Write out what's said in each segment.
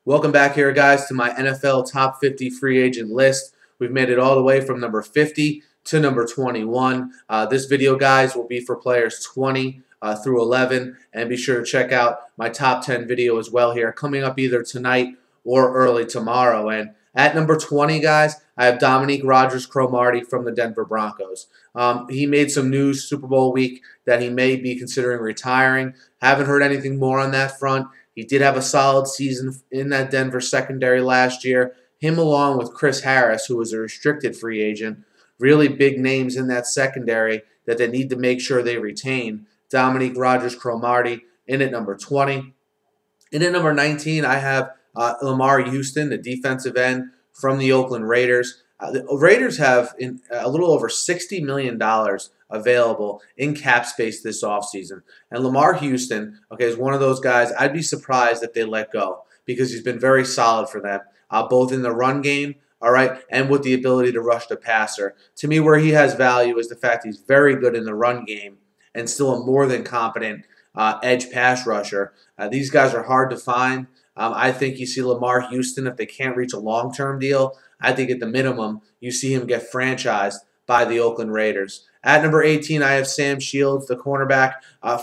Welcome back here, guys, to my NFL Top 50 free agent list. We've made it all the way from number 50 to number 21. This video, guys, will be for players 20 through 11. And be sure to check out my top 10 video as well here, coming up either tonight or early tomorrow. And at number 20, guys, I have Dominique Rodgers-Cromartie from the Denver Broncos. He made some news Super Bowl week that he may be considering retiring. Haven't heard anything more on that front. He did have a solid season in that Denver secondary last year. Him along with Chris Harris, who was a restricted free agent. Really big names in that secondary that they need to make sure they retain. Dominique Rodgers-Cromartie in at number 20. In at number 19, I have Lamarr Houston, the defensive end from the Oakland Raiders. The Raiders have a little over $60 million available in cap space this offseason. And Lamarr Houston, is one of those guys I'd be surprised if they let go because he's been very solid for them, both in the run game, and with the ability to rush the passer. To me, where he has value is the fact he's very good in the run game and still a more than competent edge pass rusher. These guys are hard to find. I think you see Lamarr Houston, if they can't reach a long-term deal, I think at the minimum you see him get franchised by the Oakland Raiders. At number 18, I have Sam Shields, the cornerback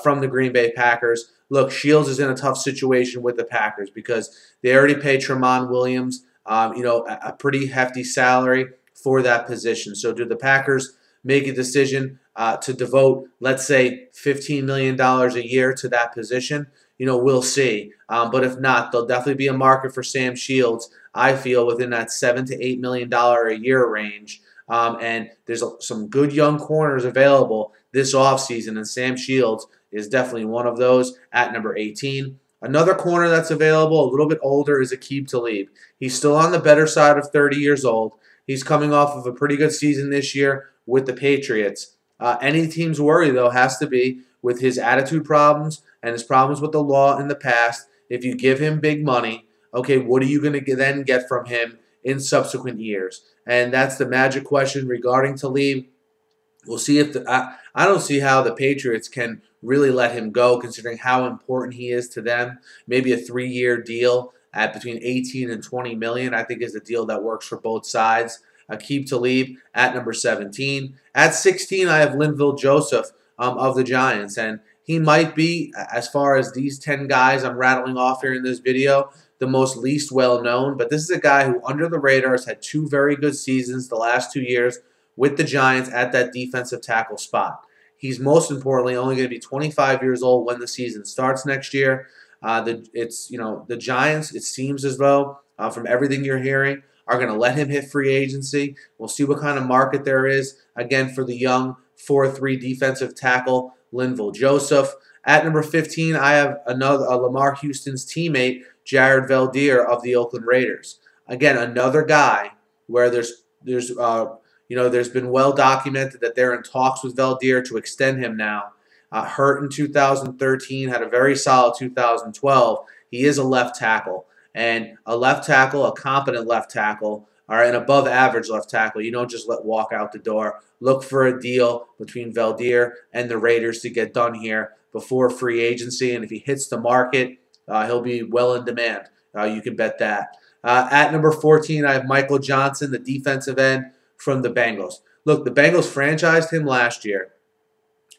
from the Green Bay Packers. Look, Shields is in a tough situation with the Packers because they already paid Tramon Williams, a pretty hefty salary for that position. So do the Packers make a decision to devote, let's say, $15 million a year to that position? We'll see. But if not, there'll definitely be a market for Sam Shields, I feel, within that $7 to $8 million a year range. And there's some good young corners available this offseason, and Sam Shields is definitely one of those at number 18. Another corner that's available, a little bit older, is Aqib Talib. He's still on the better side of 30 years old. He's coming off of a pretty good season this year with the Patriots. Any team's worry, though, has to be with his attitude problems and his problems with the law in the past. If you give him big money, what are you going to then get from him in subsequent years? And that's the magic question regarding Talib. We'll see if I don't see how the Patriots can really let him go, considering how important he is to them. Maybe a 3-year deal at between 18 and 20 million, I think, is a deal that works for both sides. Aqib Talib at number 17. At 16, I have Linval Joseph of the Giants, and he might be, as far as these 10 guys I'm rattling off here in this video, the most least well-known. But this is a guy who, under the radar, has had 2 very good seasons the last 2 years with the Giants at that defensive tackle spot. He's most importantly only going to be 25 years old when the season starts next year. The Giants, it seems as though, from everything you're hearing, are going to let him hit free agency. We'll see what kind of market there is, again, for the young 4'3" defensive tackle, Linval Joseph. At number 15, I have another Lamarr Houston's teammate, Jared Veldheer of the Oakland Raiders. Again, another guy where there's been well documented that they're in talks with Veldheer to extend him now. Hurt in 2013, had a very solid 2012. He is a left tackle. And a left tackle, a competent left tackle, an above average left tackle, you don't just let walk out the door. Look for a deal between Veldheer and the Raiders to get done here before free agency. And if he hits the market, he'll be well in demand. You can bet that. At number 14, I have Michael Johnson, the defensive end from the Bengals. Look, the Bengals franchised him last year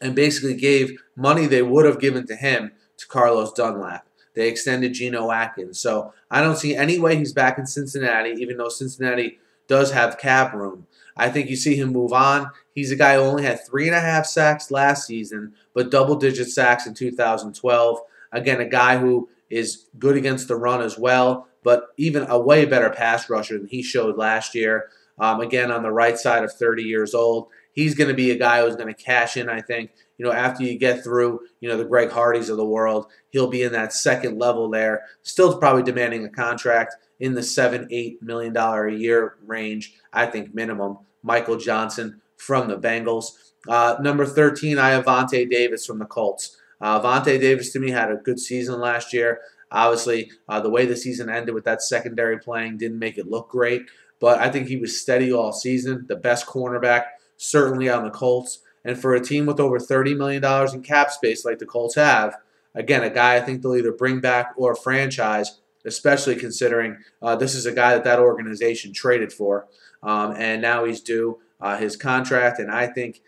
and basically gave money they would have given to him to Carlos Dunlap. They extended Geno Atkins. So I don't see any way he's back in Cincinnati, even though Cincinnati does have cap room. I think you see him move on. He's a guy who only had 3.5 sacks last season, but double-digit sacks in 2012. Again, a guy who is good against the run as well, but even a way better pass rusher than he showed last year. Again, on the right side of 30 years old. He's going to be a guy who's going to cash in, I think. After you get through, the Greg Hardys of the world, he'll be in that second level there. Still probably demanding a contract in the $7-8 million a year range, I think, minimum. Michael Johnson from the Bengals. Number 13, I have Vontae Davis from the Colts. Vontae Davis, to me, had a good season last year. Obviously, the way the season ended with that secondary playing didn't make it look great, but I think he was steady all season. The best cornerback, certainly on the Colts. And for a team with over $30 million in cap space like the Colts have, again, a guy I think they'll either bring back or franchise especially considering this is a guy that organization traded for, and now he's due his contract, and I think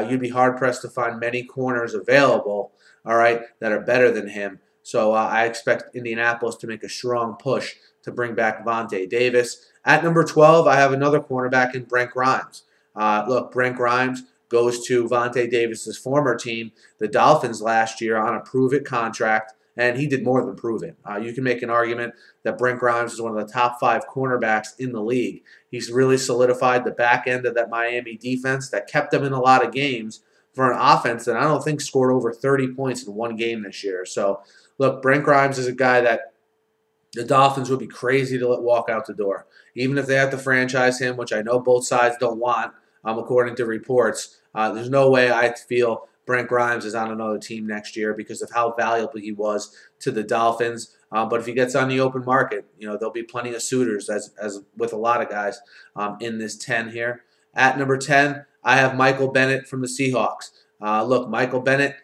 you'd be hard-pressed to find many corners available, all right, that are better than him. So I expect Indianapolis to make a strong push to bring back Vontae Davis. At number 12, I have another cornerback in Brent Grimes. Look, Brent Grimes goes to Vontae Davis's former team, the Dolphins, last year on a prove-it contract, and he did more than prove it. You can make an argument that Brent Grimes is one of the top 5 cornerbacks in the league. He's really solidified the back end of that Miami defense that kept them in a lot of games for an offense that I don't think scored over 30 points in one game this year. So, look, Brent Grimes is a guy that the Dolphins would be crazy to let walk out the door. Even if they have to franchise him, which I know both sides don't want, according to reports, there's no way I feel Brent Grimes is on another team next year because of how valuable he was to the Dolphins. But if he gets on the open market, there'll be plenty of suitors, as with a lot of guys in this 10 here. At number 10, I have Michael Bennett from the Seahawks. Look, Michael Bennett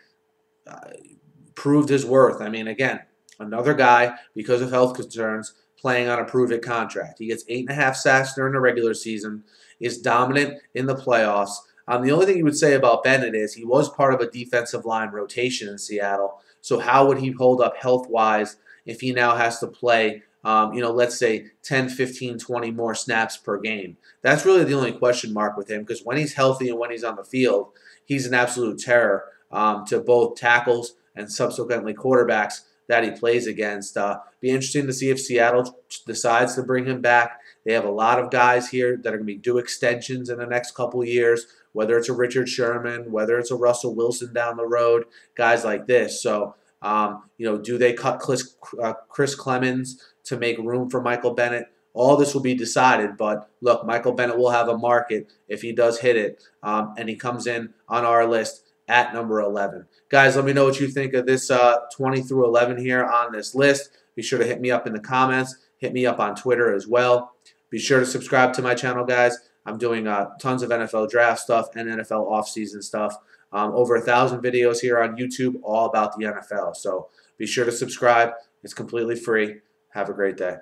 proved his worth. I mean, again, another guy, because of health concerns, playing on a prove-it contract. He gets 8.5 sacks during the regular season, is dominant in the playoffs. The only thing you would say about Bennett is he was part of a defensive line rotation in Seattle. So how would he hold up health-wise if he now has to play, let's say 10, 15, 20 more snaps per game? That's really the only question mark with him, because when he's healthy and when he's on the field, he's an absolute terror to both tackles and subsequently quarterbacks that he plays against. Be interesting to see if Seattle decides to bring him back. They have a lot of guys here that are going to be due extensions in the next couple of years, whether it's a Richard Sherman, whether it's a Russell Wilson down the road, guys like this. So, do they cut Chris Clemens to make room for Michael Bennett? All this will be decided, but look, Michael Bennett will have a market if he does hit it, and he comes in on our list at number 11. Guys, let me know what you think of this 20 through 11 here on this list. Be sure to hit me up in the comments. Hit me up on Twitter as well. Be sure to subscribe to my channel, guys. I'm doing tons of NFL draft stuff and NFL offseason stuff. Over 1,000 videos here on YouTube all about the NFL. So be sure to subscribe. It's completely free. Have a great day.